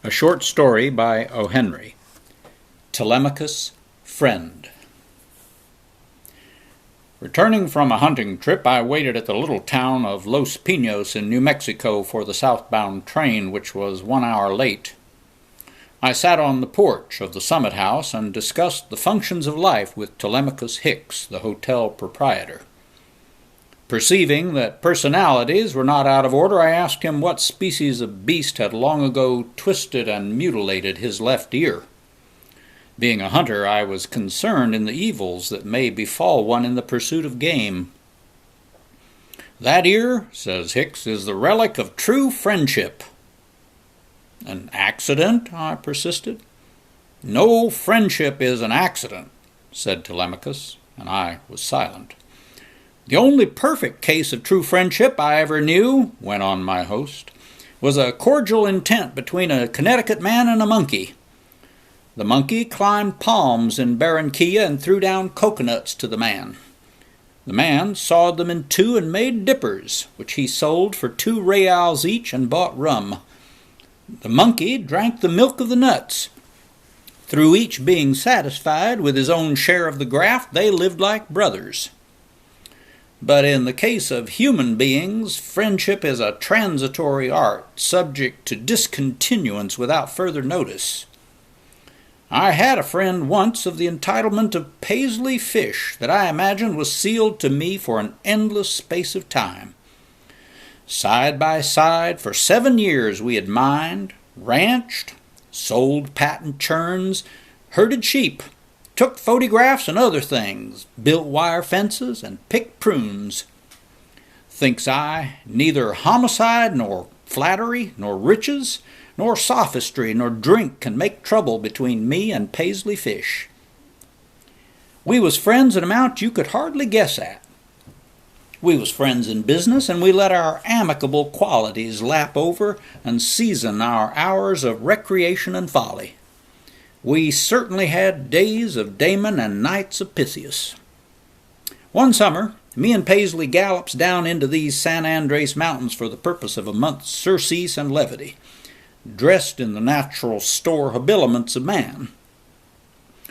A short story by O. Henry. Telemachus, Friend. Returning from a hunting trip, I waited at the little town of Los Pinos in New Mexico for the southbound train, which was 1 hour late. I sat on the porch of the Summit House and discussed the functions of life with Telemachus Hicks, the hotel proprietor. Perceiving that personalities were not out of order, I asked him what species of beast had long ago twisted and mutilated his left ear. Being a hunter, I was concerned in the evils that may befall one in the pursuit of game. "That ear," says Hicks, "is the relic of true friendship." "An accident?" I persisted. "No friendship is an accident," said Telemachus, and I was silent. "The only perfect case of true friendship I ever knew," went on my host, "was a cordial intent between a Connecticut man and a monkey. The monkey climbed palms in Barranquilla and threw down coconuts to the man. The man sawed them in two and made dippers, which he sold for 2 reals each and bought rum. The monkey drank the milk of the nuts. Through each being satisfied with his own share of the graft, they lived like brothers. But in the case of human beings, friendship is a transitory art, subject to discontinuance without further notice. I had a friend once of the entitlement of Paisley fish that I imagined was sealed to me for an endless space of time. Side by side for 7 years we had mined, ranched, sold patent churns, herded sheep, took photographs and other things, built wire fences, and picked prunes. Thinks I, neither homicide nor flattery nor riches nor sophistry nor drink can make trouble between me and Paisley fish. We was friends in an amount you could hardly guess at. We was friends in business, and we let our amicable qualities lap over and season our hours of recreation and folly. We certainly had days of Damon and nights of Pythias. One summer, me and Paisley gallops down into these San Andres mountains for the purpose of a month's surcease and levity, dressed in the natural store habiliments of man.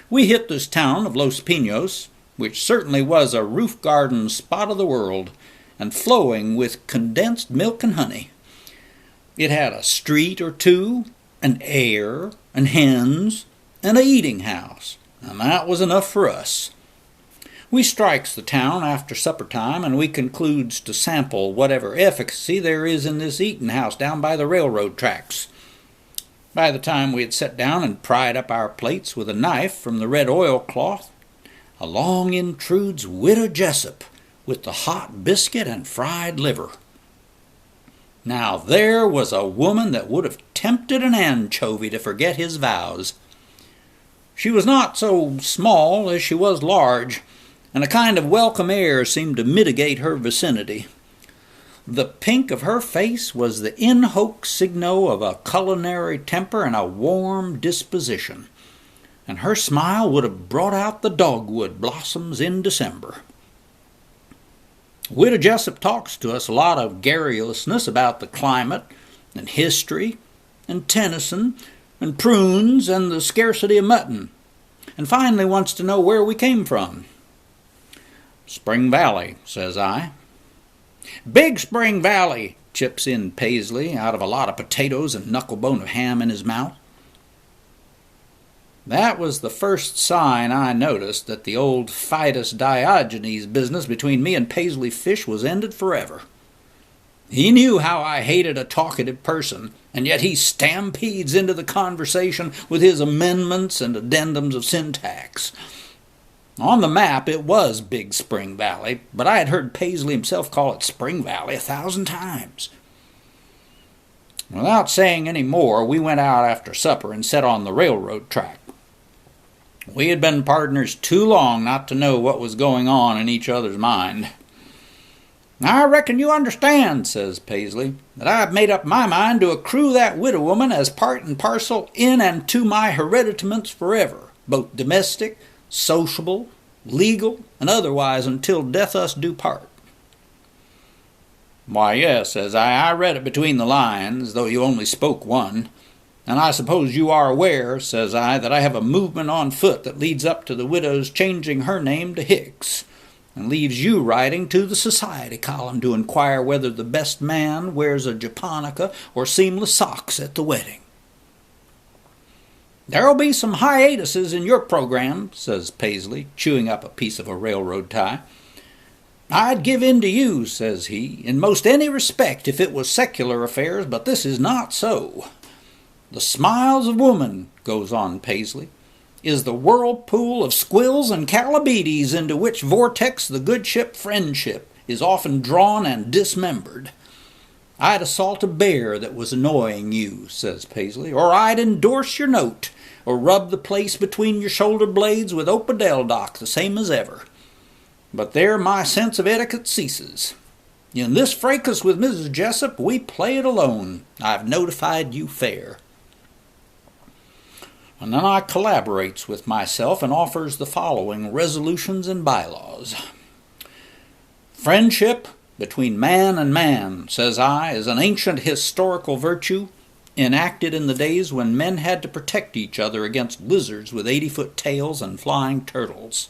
We hit this town of Los Pinos, which certainly was a roof garden spot of the world, and flowing with condensed milk and honey. It had a street or two, an air, and hens, and a eating house, and that was enough for us. We strikes the town after supper time, and we concludes to sample whatever efficacy there is in this eating house down by the railroad tracks. By the time we had sat down and pried up our plates with a knife from the red oilcloth, along intrudes Widow Jessup with the hot biscuit and fried liver. Now there was a woman that would have tempted an anchovy to forget his vows. She was not so small as she was large, and a kind of welcome air seemed to mitigate her vicinity. The pink of her face was the in hoc signo of a culinary temper and a warm disposition, and her smile would have brought out the dogwood blossoms in December. Widow Jessup talks to us a lot of garrulousness about the climate and history and Tennyson and prunes and the scarcity of mutton, and finally wants to know where we came from. "Spring Valley," says I. "Big Spring Valley," chips in Paisley out of a lot of potatoes and knucklebone of ham in his mouth. That was the first sign I noticed that the old Fidus Diogenes business between me and Paisley fish was ended forever. He knew how I hated a talkative person, and yet he stampedes into the conversation with his amendments and addendums of syntax. On the map it was Big Spring Valley, but I had heard Paisley himself call it Spring Valley 1,000 times. Without saying any more, we went out after supper and sat on the railroad track. We had been partners too long not to know what was going on in each other's mind. "I reckon you understand," says Paisley, "that I've made up my mind to accrue that widow woman as part and parcel in and to my hereditaments forever, both domestic, sociable, legal, and otherwise, until death us do part." "Why, yes," says I read it between the lines, though you only spoke one. And I suppose you are aware, says I, that I have a movement on foot that leads up to the widow's changing her name to Hicks, and leaves you writing to the society column to inquire whether the best man wears a japonica or seamless socks at the wedding. There'll be some hiatuses in your program, says Paisley, chewing up a piece of a railroad tie. I'd give in to you, says he, in most any respect if it was secular affairs, but this is not so. The smiles of woman, goes on Paisley, is the whirlpool of squills and calabetes into which vortex the good ship Friendship is often drawn and dismembered. I'd assault a bear that was annoying you, says Paisley, or I'd endorse your note, or rub the place between your shoulder blades with opodeldoc the same as ever. But there my sense of etiquette ceases. In this fracas with Mrs. Jessup we play it alone. I've notified you fair. And then I collaborates with myself and offers the following resolutions and bylaws. Friendship between man and man, says I, is an ancient historical virtue enacted in the days when men had to protect each other against lizards with 80-foot tails and flying turtles.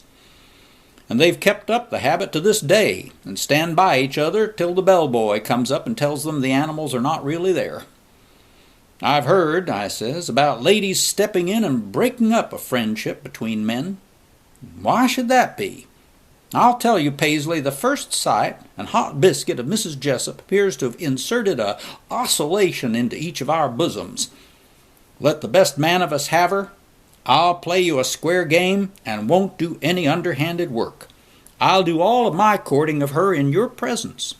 And they've kept up the habit to this day and stand by each other till the bellboy comes up and tells them the animals are not really there. I've heard, I says, about ladies stepping in and breaking up a friendship between men. Why should that be? I'll tell you, Paisley, the first sight and hot biscuit of Mrs. Jessup appears to have inserted a oscillation into each of our bosoms. Let the best man of us have her. I'll play you a square game and won't do any underhanded work. I'll do all of my courting of her in your presence.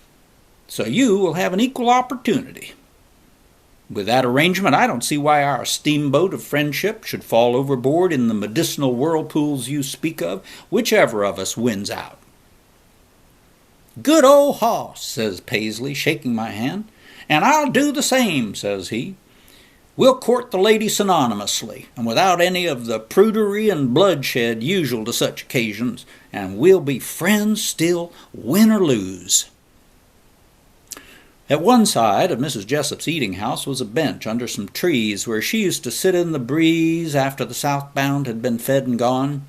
So you will have an equal opportunity. With that arrangement, I don't see why our steamboat of friendship should fall overboard in the medicinal whirlpools you speak of, whichever of us wins out. Good old hoss, says Paisley, shaking my hand. And I'll do the same, says he. We'll court the lady synonymously, and without any of the prudery and bloodshed usual to such occasions, and we'll be friends still, win or lose. At one side of Mrs. Jessup's eating house was a bench under some trees where she used to sit in the breeze after the southbound had been fed and gone,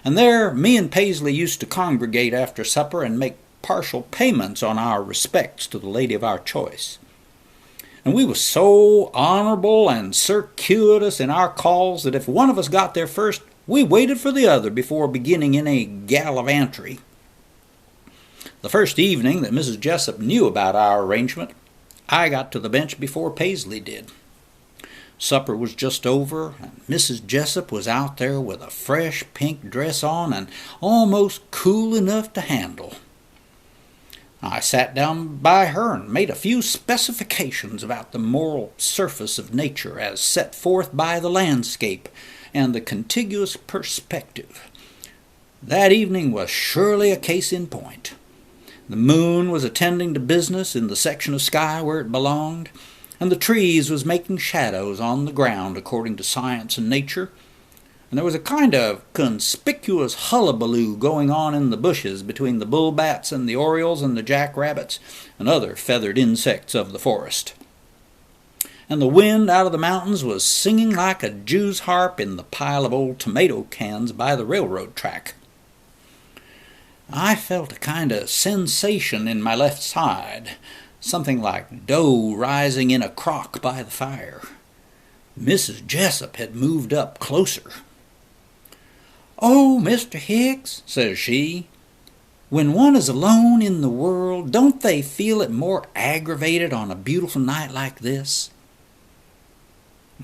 and there me and Paisley used to congregate after supper and make partial payments on our respects to the lady of our choice. And we was so honorable and circuitous in our calls that if one of us got there first, we waited for the other before beginning any gallivantry. The first evening that Mrs. Jessup knew about our arrangement, I got to the bench before Paisley did. Supper was just over, and Mrs. Jessup was out there with a fresh pink dress on and almost cool enough to handle. I sat down by her and made a few specifications about the moral surface of nature as set forth by the landscape and the contiguous perspective. That evening was surely a case in point. The moon was attending to business in the section of sky where it belonged, and the trees was making shadows on the ground according to science and nature, and there was a kind of conspicuous hullabaloo going on in the bushes between the bullbats and the orioles and the jackrabbits and other feathered insects of the forest. And the wind out of the mountains was singing like a Jew's harp in the pile of old tomato cans by the railroad track. I felt a kind of sensation in my left side, something like dough rising in a crock by the fire. Mrs. Jessup had moved up closer. "Oh, Mr. Hicks," says she, "when one is alone in the world, don't they feel it more aggravated on a beautiful night like this?"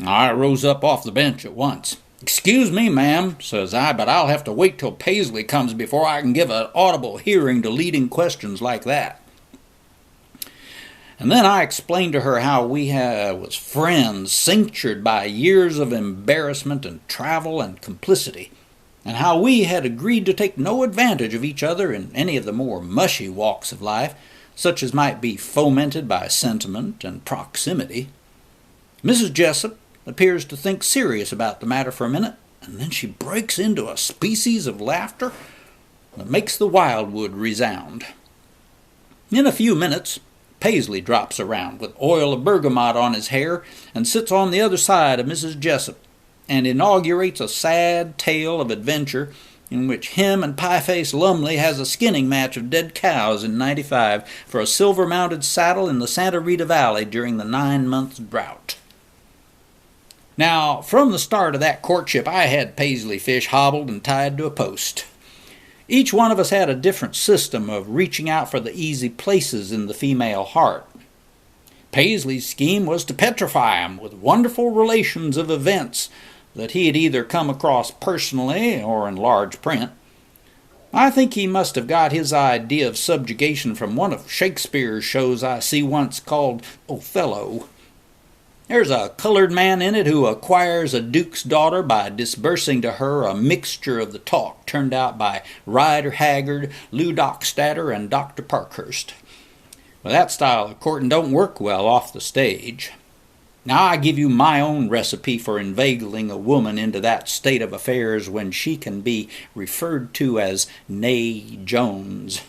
I rose up off the bench at once. "Excuse me, ma'am," says I, "but I'll have to wait till Paisley comes before I can give an audible hearing to leading questions like that." And then I explained to her how we was friends cinctured by years of embarrassment and travel and complicity, and how we had agreed to take no advantage of each other in any of the more mushy walks of life, such as might be fomented by sentiment and proximity. Mrs. Jessup appears to think serious about the matter for a minute, and then she breaks into a species of laughter that makes the wildwood resound. In a few minutes, Paisley drops around with oil of bergamot on his hair and sits on the other side of Mrs. Jessup and inaugurates a sad tale of adventure in which him and Pie-Face Lumley has a skinning match of dead cows in '95 for a silver-mounted saddle in the Santa Rita Valley during the 9-month drought. Now, from the start of that courtship, I had Paisley Fish hobbled and tied to a post. Each one of us had a different system of reaching out for the easy places in the female heart. Paisley's scheme was to petrify him with wonderful relations of events that he had either come across personally or in large print. I think he must have got his idea of subjugation from one of Shakespeare's shows I see once called Othello. There's a colored man in it who acquires a duke's daughter by disbursing to her a mixture of the talk turned out by Rider Haggard, Lou Dockstader, and Dr. Parkhurst. Well, that style of courting don't work well off the stage. Now I give you my own recipe for inveigling a woman into that state of affairs when she can be referred to as Nay Jones.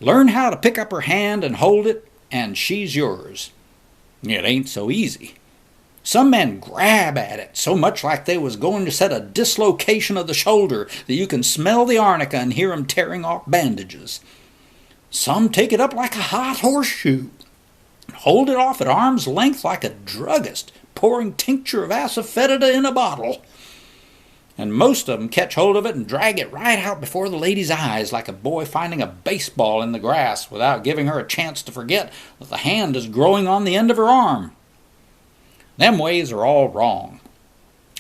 Learn how to pick up her hand and hold it, and she's yours. It ain't so easy. Some men grab at it so much like they was going to set a dislocation of the shoulder that you can smell the arnica and hear 'em tearing off bandages. Some take it up like a hot horseshoe, hold it off at arm's length like a druggist pouring tincture of asafoetida in a bottle. And most of 'em catch hold of it and drag it right out before the lady's eyes like a boy finding a baseball in the grass without giving her a chance to forget that the hand is growing on the end of her arm. Them ways are all wrong.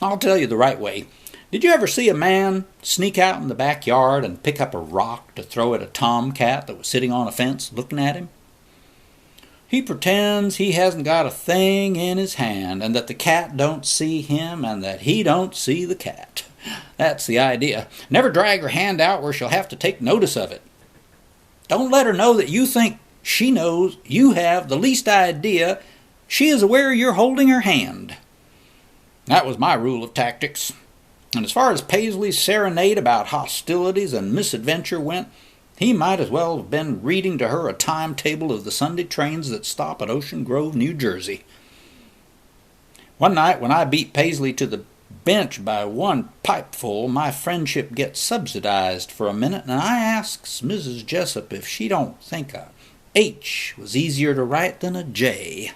I'll tell you the right way. Did you ever see a man sneak out in the backyard and pick up a rock to throw at a tomcat that was sitting on a fence looking at him? He pretends he hasn't got a thing in his hand and that the cat don't see him and that he don't see the cat. That's the idea. Never drag her hand out where she'll have to take notice of it. Don't let her know that you think she knows you have the least idea she is aware you're holding her hand. That was my rule of tactics. And as far as Paisley's serenade about hostilities and misadventure went, he might as well have been reading to her a timetable of the Sunday trains that stop at Ocean Grove, New Jersey. One night when I beat Paisley to the bench by one pipeful, my friendship gets subsidized for a minute, and I asks Mrs. Jessup if she don't think a H was easier to write than a J.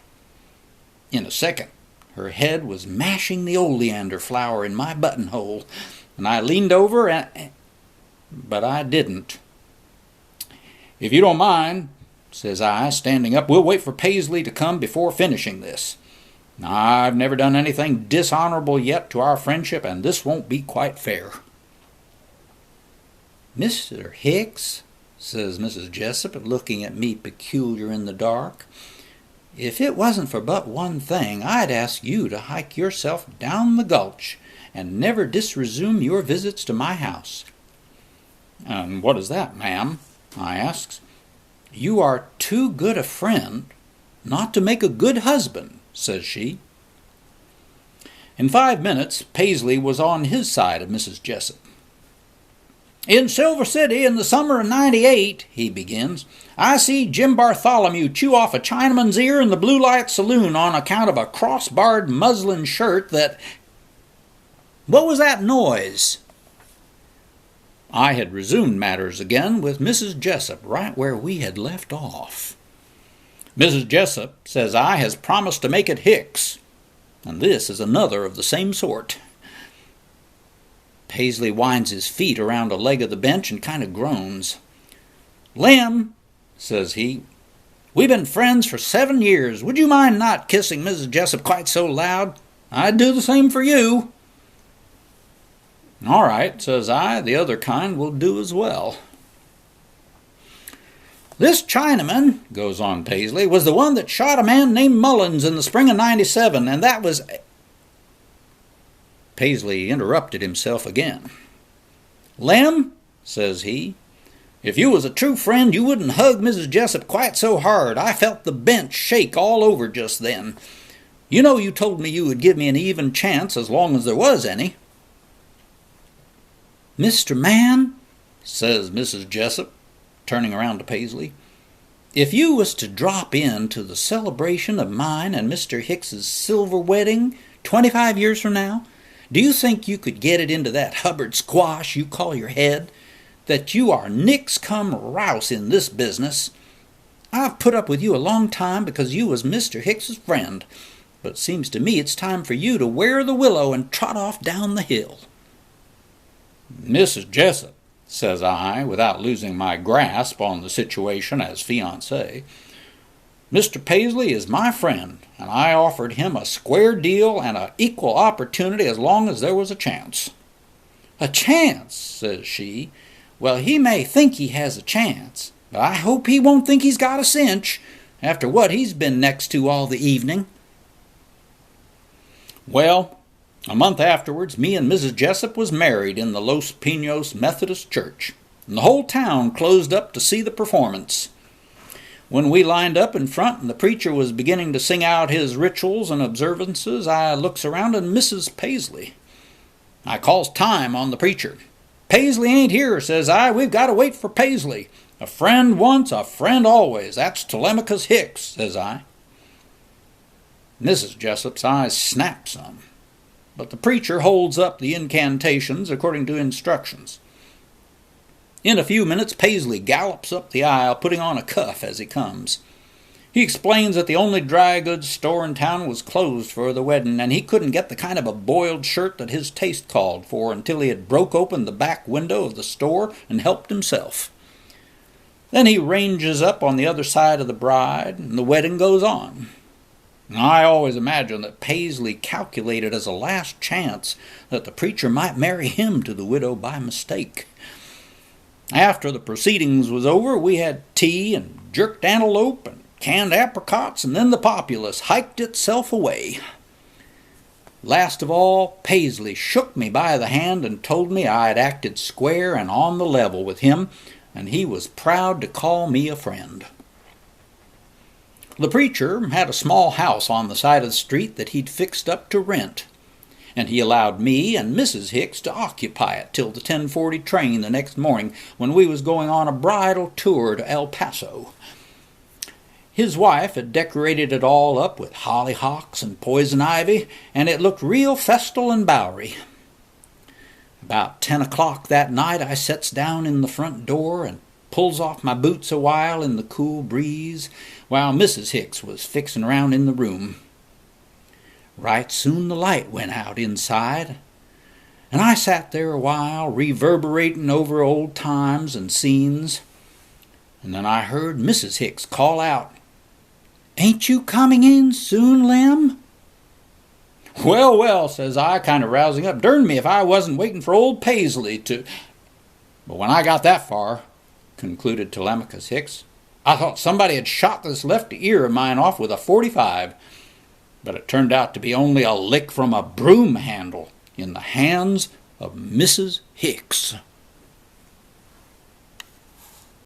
In a second, her head was mashing the oleander flower in my buttonhole, and I leaned over, but I didn't. "If you don't mind," says I, standing up, "we'll wait for Paisley to come before finishing this. I've never done anything dishonorable yet to our friendship, and this won't be quite fair." "Mr. Hicks," says Mrs. Jessup, looking at me peculiar in the dark, "if it wasn't for but one thing, I'd ask you to hike yourself down the gulch and never disresume your visits to my house." "And what is that, ma'am?" I asks. "You are too good a friend not to make a good husband," says she. In 5 minutes, Paisley was on his side of Mrs. Jessup. "In Silver City in the summer of '98, he begins, "I see Jim Bartholomew chew off a Chinaman's ear in the Blue Light Saloon on account of a cross-barred muslin shirt that—" What was that noise? I had resumed matters again with Mrs. Jessup right where we had left off. "Mrs. Jessup," says I, "has promised to make it Hicks, and this is another of the same sort." Paisley winds his feet around a leg of the bench and kind of groans. "Lem," says he, "we've been friends for 7 years. Would you mind not kissing Mrs. Jessup quite so loud? I'd do the same for you." "All right," says I, "the other kind will do as well." "This Chinaman," goes on Paisley, "was the one that shot a man named Mullins in the spring of '97, and that was—" Paisley interrupted himself again. "Lem," says he, "if you was a true friend, you wouldn't hug Mrs. Jessup quite so hard. I felt the bench shake all over just then. You know you told me you would give me an even chance as long as there was any." "Mr. Man," says Mrs. Jessup, turning around to Paisley, If you was to drop in to the celebration of mine and Mr. Hicks's silver wedding 25 years from now, do you think you could get it into that Hubbard squash you call your head that you are nix cum rouse in this business? I've put up with you a long time because you was Mr. Hicks's friend, but it seems to me it's time for you to wear the willow and trot off down the hill. Mrs. Jessup, says I, without losing my grasp on the situation as fiancé, Mr. Paisley is my friend, and I offered him a square deal and an equal opportunity as long as there was a chance. A chance, says she. Well, he may think he has a chance, but I hope he won't think he's got a cinch after what he's been next to all the evening. Well, a month afterwards, me and Mrs. Jessup was married in the Los Pinos Methodist Church, and the whole town closed up to see the performance. When we lined up in front and the preacher was beginning to sing out his rituals and observances, I looks around at Mrs. Paisley. I calls time on the preacher. Paisley ain't here, says I. We've got to wait for Paisley. A friend once, a friend always. That's Telemachus Hicks, says I. Mrs. Jessup's eyes snapped some, but the preacher holds up the incantations according to instructions. In a few minutes, Paisley gallops up the aisle, putting on a cuff as he comes. He explains that the only dry goods store in town was closed for the wedding, and he couldn't get the kind of a boiled shirt that his taste called for until he had broke open the back window of the store and helped himself. Then he ranges up on the other side of the bride, and the wedding goes on. I always imagined that Paisley calculated as a last chance that the preacher might marry him to the widow by mistake. After the proceedings was over, we had tea and jerked antelope and canned apricots, and then the populace hiked itself away. Last of all, Paisley shook me by the hand and told me I had acted square and on the level with him, and he was proud to call me a friend. The preacher had a small house on the side of the street that he'd fixed up to rent, and he allowed me and Mrs. Hicks to occupy it till the 10:40 train the next morning, when we was going on a bridal tour to El Paso. His wife had decorated it all up with hollyhocks and poison ivy, and it looked real festal and bowery. About 10 o'clock that night I sets down in the front door and pulls off my boots a while in the cool breeze, while Mrs. Hicks was fixin' around in the room. Right soon the light went out inside, and I sat there a while, reverberating over old times and scenes, and then I heard Mrs. Hicks call out, "Ain't you coming in soon, Lem?" "Well, well," says I, kind of rousing up, "darn me if I wasn't waiting for old Paisley to—" But when I got that far, concluded Telemachus Hicks, I thought somebody had shot this left ear of mine off with a .45, but it turned out to be only a lick from a broom handle in the hands of Mrs. Hicks.